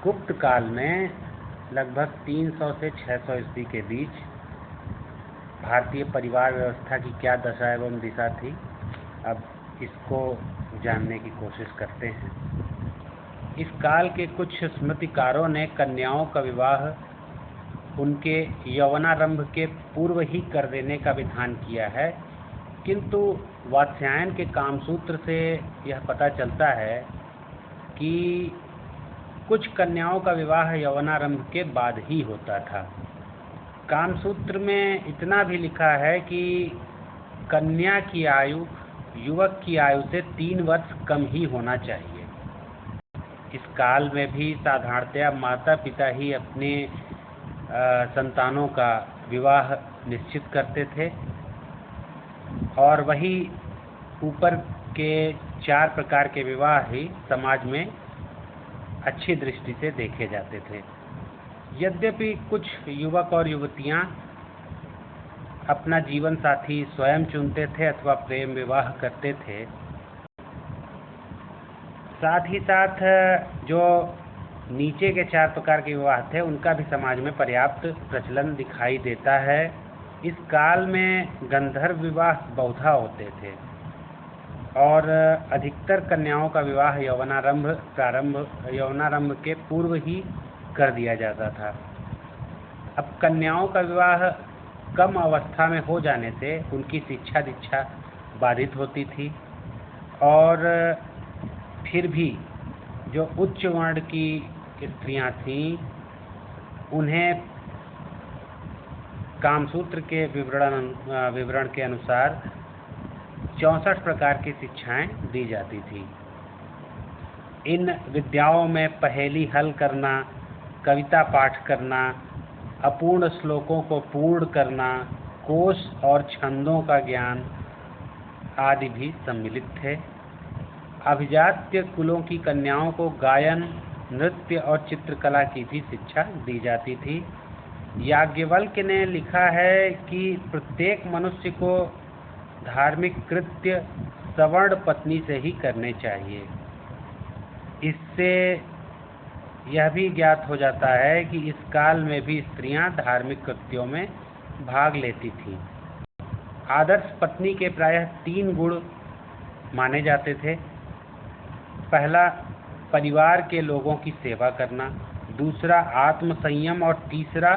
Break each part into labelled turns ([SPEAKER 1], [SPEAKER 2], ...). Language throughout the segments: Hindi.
[SPEAKER 1] गुप्त काल में लगभग 300 से 600 ईस्वी के बीच भारतीय परिवार व्यवस्था की क्या दशा एवं दिशा थी, अब इसको जानने की कोशिश करते हैं। इस काल के कुछ स्मृतिकारों ने कन्याओं का विवाह उनके यौवनारंभ के पूर्व ही कर देने का विधान किया है, किंतु वात्स्यायन के कामसूत्र से यह पता चलता है कि कुछ कन्याओं का विवाह यौवनारंभ के बाद ही होता था। कामसूत्र में इतना भी लिखा है कि कन्या की आयु युवक की आयु से 3 वर्ष कम ही होना चाहिए। इस काल में भी साधारणतया माता पिता ही अपने संतानों का विवाह निश्चित करते थे और वही ऊपर के 4 प्रकार के विवाह ही समाज में अच्छी दृष्टि से देखे जाते थे। यद्यपि कुछ युवक और युवतियां अपना जीवन साथी स्वयं चुनते थे अथवा प्रेम विवाह करते थे, साथ ही साथ जो नीचे के 4 प्रकार के विवाह थे उनका भी समाज में पर्याप्त प्रचलन दिखाई देता है। इस काल में गंधर्व विवाह बहुधा होते थे और अधिकतर कन्याओं का विवाह यौवनारंभ के पूर्व ही कर दिया जाता था। अब कन्याओं का विवाह कम अवस्था में हो जाने से उनकी शिक्षा दीक्षा बाधित होती थी और फिर भी जो उच्च वर्ण की स्त्रियां थीं उन्हें कामसूत्र के विवरण के अनुसार 64 प्रकार की शिक्षाएं दी जाती थी। इन विद्याओं में पहेली हल करना, कविता पाठ करना, अपूर्ण श्लोकों को पूर्ण करना, कोश और छंदों का ज्ञान आदि भी सम्मिलित थे। अभिजात्य कुलों की कन्याओं को गायन, नृत्य और चित्रकला की भी शिक्षा दी जाती थी। याज्ञवल्क्य ने लिखा है कि प्रत्येक मनुष्य को धार्मिक कृत्य सवर्ण पत्नी से ही करने चाहिए। इससे यह भी ज्ञात हो जाता है कि इस काल में भी स्त्रियां धार्मिक कृत्यों में भाग लेती थीं। आदर्श पत्नी के प्रायः 3 गुण माने जाते थे। पहला, परिवार के लोगों की सेवा करना, दूसरा आत्मसंयम और तीसरा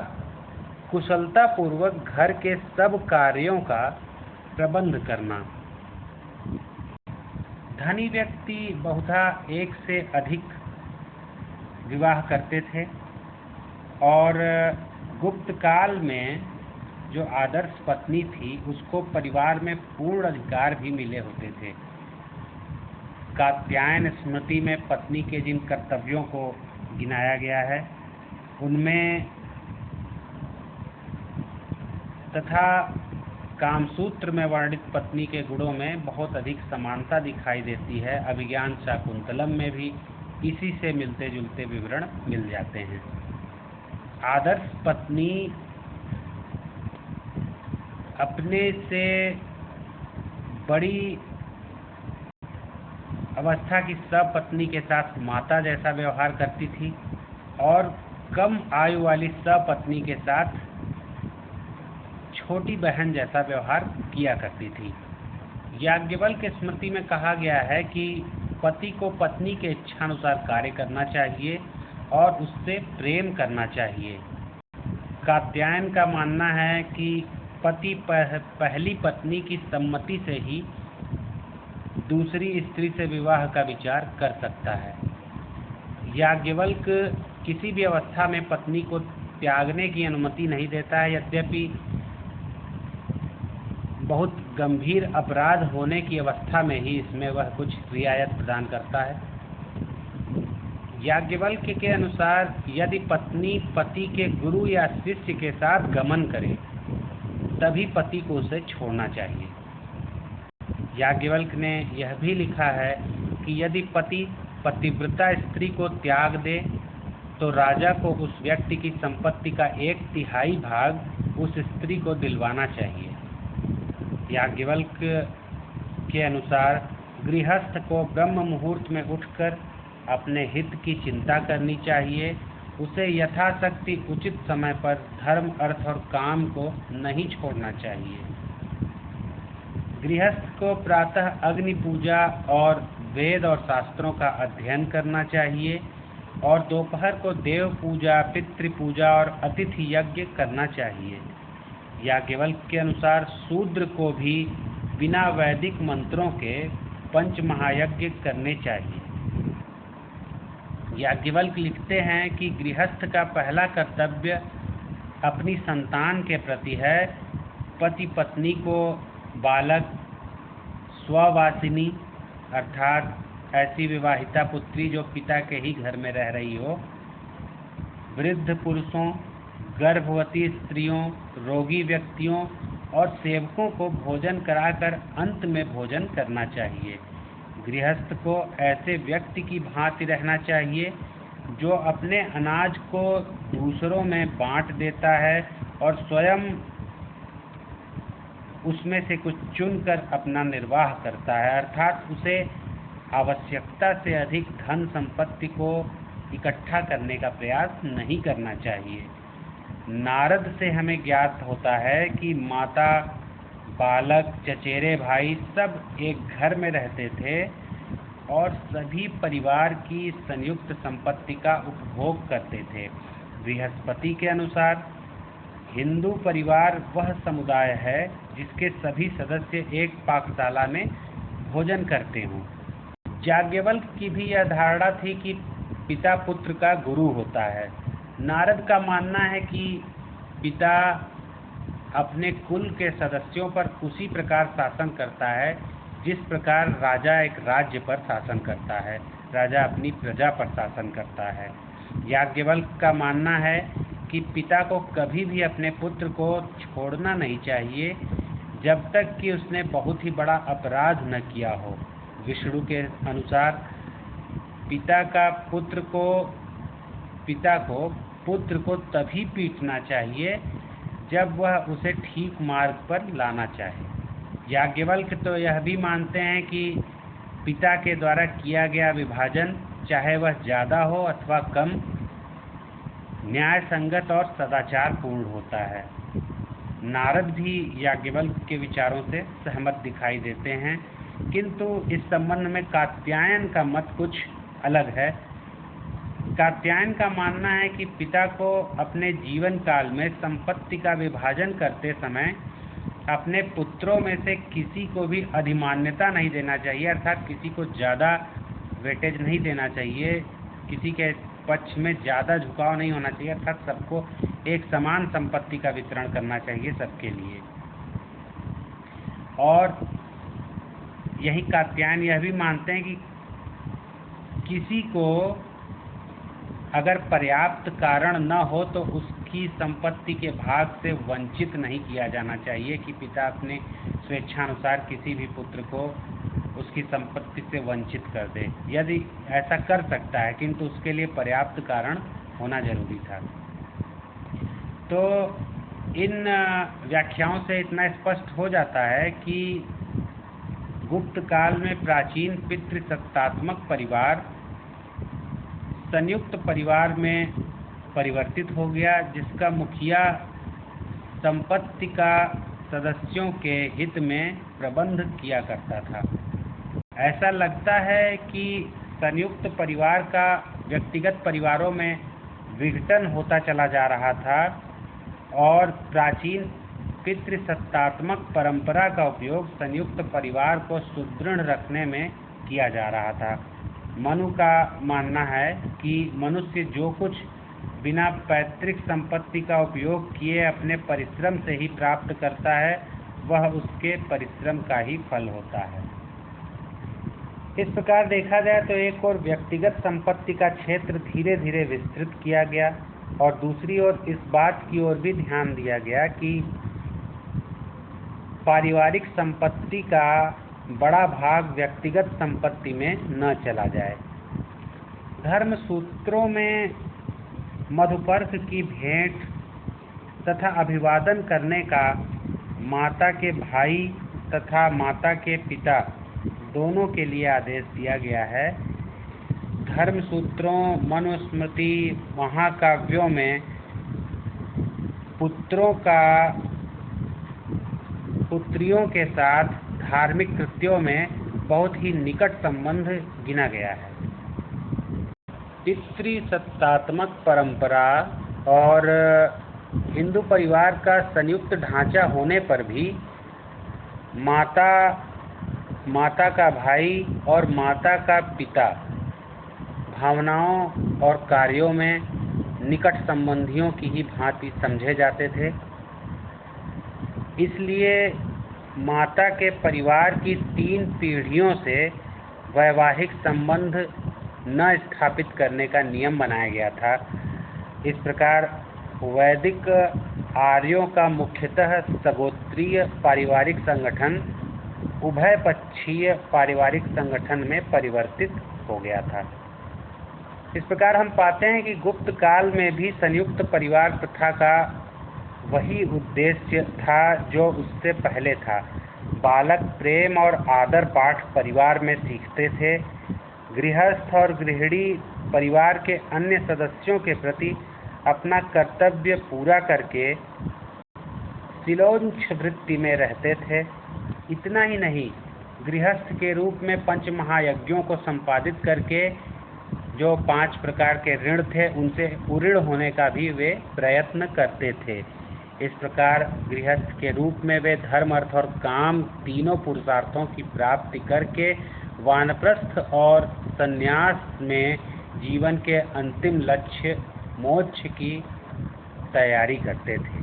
[SPEAKER 1] कुशलता पूर्वक घर के सब कार्यों का प्रबंध करना। धनी व्यक्ति बहुधा 1 से अधिक विवाह करते थे और गुप्त काल में जो आदर्श पत्नी थी उसको परिवार में पूर्ण अधिकार भी मिले होते थे। कात्यायन स्मृति में पत्नी के जिन कर्तव्यों को गिनाया गया है उनमें तथा कामसूत्र में वर्णित पत्नी के गुणों में बहुत अधिक समानता दिखाई देती है। अभिज्ञान शाकुंतलम में भी इसी से मिलते जुलते विवरण मिल जाते हैं। आदर्श पत्नी अपने से बड़ी अवस्था की सपत्नी के साथ माता जैसा व्यवहार करती थी और कम आयु वाली सपत्नी के साथ छोटी बहन जैसा व्यवहार किया करती थी। याज्ञवल्क्य स्मृति में कहा गया है कि पति को पत्नी के इच्छानुसार कार्य करना चाहिए और उससे प्रेम करना चाहिए। कात्यायन का मानना है कि पति पहली पत्नी की सम्मति से ही दूसरी स्त्री से विवाह का विचार कर सकता है। याज्ञवल्क्य किसी भी अवस्था में पत्नी को त्यागने की अनुमति नहीं देता है, यद्यपि बहुत गंभीर अपराध होने की अवस्था में ही इसमें वह कुछ रियायत प्रदान करता है। याज्ञवल्क्य के अनुसार यदि पत्नी पति के गुरु या शिष्य के साथ गमन करे तभी पति को उसे छोड़ना चाहिए। याज्ञवल्क्य ने यह भी लिखा है कि यदि पति पतिव्रता स्त्री को त्याग दे तो राजा को उस व्यक्ति की संपत्ति का 1/3 भाग उस स्त्री को दिलवाना चाहिए। याज्ञवल्क्य के अनुसार गृहस्थ को ब्रह्म मुहूर्त में उठकर अपने हित की चिंता करनी चाहिए। उसे यथाशक्ति उचित समय पर धर्म, अर्थ और काम को नहीं छोड़ना चाहिए। गृहस्थ को प्रातः अग्नि पूजा और वेद और शास्त्रों का अध्ययन करना चाहिए और दोपहर को देव पूजा, पितृ पूजा और अतिथि यज्ञ करना चाहिए। याज्ञवल्क्य के अनुसार शूद्र को भी बिना वैदिक मंत्रों के पंच महायज्ञ करने चाहिए। याज्ञवल्क्य लिखते हैं कि गृहस्थ का पहला कर्तव्य अपनी संतान के प्रति है। पति पत्नी को बालक, स्ववासिनी अर्थात ऐसी विवाहिता पुत्री जो पिता के ही घर में रह रही हो, वृद्ध पुरुषों, गर्भवती स्त्रियों, रोगी व्यक्तियों और सेवकों को भोजन कराकर अंत में भोजन करना चाहिए। गृहस्थ को ऐसे व्यक्ति की भांति रहना चाहिए जो अपने अनाज को दूसरों में बांट देता है और स्वयं उसमें से कुछ चुनकर अपना निर्वाह करता है, अर्थात उसे आवश्यकता से अधिक धन संपत्ति को इकट्ठा करने का प्रयास नहीं करना चाहिए। नारद से हमें ज्ञात होता है कि माता, बालक, चचेरे भाई सब एक घर में रहते थे और सभी परिवार की संयुक्त संपत्ति का उपभोग करते थे। बृहस्पति के अनुसार हिंदू परिवार वह समुदाय है जिसके सभी सदस्य एक पाकशाला में भोजन करते हों। याज्ञवल्क्य की भी यह धारणा थी कि पिता पुत्र का गुरु होता है। नारद का मानना है कि पिता अपने कुल के सदस्यों पर उसी प्रकार शासन करता है जिस प्रकार राजा एक राज्य पर शासन करता है, राजा अपनी प्रजा पर शासन करता है। याज्ञवल्क्य का मानना है कि पिता को कभी भी अपने पुत्र को छोड़ना नहीं चाहिए जब तक कि उसने बहुत ही बड़ा अपराध न किया हो। विष्णु के अनुसार पिता को पुत्र को तभी पीटना चाहिए जब वह उसे ठीक मार्ग पर लाना चाहे। याज्ञवल्क्य तो यह भी मानते हैं कि पिता के द्वारा किया गया विभाजन, चाहे वह ज़्यादा हो अथवा कम, न्याय संगत और सदाचार पूर्ण होता है। नारद भी याज्ञवल्क्य के विचारों से सहमत दिखाई देते हैं, किंतु इस संबंध में कात्यायन का मत कुछ अलग है। कात्यायन का मानना है कि पिता को अपने जीवन काल में संपत्ति का विभाजन करते समय अपने पुत्रों में से किसी को भी अधिमान्यता नहीं देना चाहिए, अर्थात किसी को ज़्यादा वेटेज नहीं देना चाहिए, किसी के पक्ष में ज़्यादा झुकाव नहीं होना चाहिए, अर्थात सबको एक समान संपत्ति का वितरण करना चाहिए सबके लिए। और यही कात्यायन यह भी मानते हैं कि किसी को अगर पर्याप्त कारण न हो तो उसकी संपत्ति के भाग से वंचित नहीं किया जाना चाहिए, कि पिता अपने स्वेच्छानुसार किसी भी पुत्र को उसकी संपत्ति से वंचित कर दे। यदि ऐसा कर सकता है किंतु उसके लिए पर्याप्त कारण होना जरूरी था। तो इन व्याख्याओं से इतना स्पष्ट हो जाता है कि गुप्त काल में प्राचीन पितृसत्तात्मक परिवार संयुक्त परिवार में परिवर्तित हो गया, जिसका मुखिया संपत्ति का सदस्यों के हित में प्रबंध किया करता था। ऐसा लगता है कि संयुक्त परिवार का व्यक्तिगत परिवारों में विघटन होता चला जा रहा था और प्राचीन पितृसत्तात्मक परंपरा का उपयोग संयुक्त परिवार को सुदृढ़ रखने में किया जा रहा था। मनु का मानना है कि मनुष्य जो कुछ बिना पैतृक संपत्ति का उपयोग किए अपने परिश्रम से ही प्राप्त करता है, वह उसके परिश्रम का ही फल होता है। इस प्रकार देखा जाए तो एक और व्यक्तिगत संपत्ति का क्षेत्र धीरे धीरे विस्तृत किया गया और दूसरी ओर इस बात की ओर भी ध्यान दिया गया कि पारिवारिक संपत्ति का बड़ा भाग व्यक्तिगत संपत्ति में न चला जाए। धर्म सूत्रों में मधुपर्क की भेंट तथा अभिवादन करने का माता के भाई तथा माता के पिता दोनों के लिए आदेश दिया गया है। धर्मसूत्रों, मनुस्मृति, महाकाव्यों में पुत्रियों के साथ धार्मिक कृत्यों में बहुत ही निकट संबंध गिना गया है। पितृसत्तात्मक परंपरा और हिंदू परिवार का संयुक्त ढांचा होने पर भी माता का भाई और माता का पिता भावनाओं और कार्यों में निकट संबंधियों की ही भांति समझे जाते थे। इसलिए माता के परिवार की 3 पीढ़ियों से वैवाहिक संबंध न स्थापित करने का नियम बनाया गया था। इस प्रकार वैदिक आर्यों का मुख्यतः सगोत्रीय पारिवारिक संगठन उभयपक्षीय पारिवारिक संगठन में परिवर्तित हो गया था। इस प्रकार हम पाते हैं कि गुप्त काल में भी संयुक्त परिवार प्रथा का वही उद्देश्य था जो उससे पहले था। बालक प्रेम और आदर पाठ परिवार में सीखते थे। गृहस्थ और गृहिणी परिवार के अन्य सदस्यों के प्रति अपना कर्तव्य पूरा करके शिलोंच वृत्ति में रहते थे। इतना ही नहीं, गृहस्थ के रूप में 5 महायज्ञों को संपादित करके जो 5 प्रकार के ऋण थे उनसे उऋण होने का भी वे प्रयत्न करते थे। इस प्रकार गृहस्थ के रूप में वे धर्म, अर्थ और काम तीनों पुरुषार्थों की प्राप्ति करके वानप्रस्थ और संन्यास में जीवन के अंतिम लक्ष्य मोक्ष की तैयारी करते थे।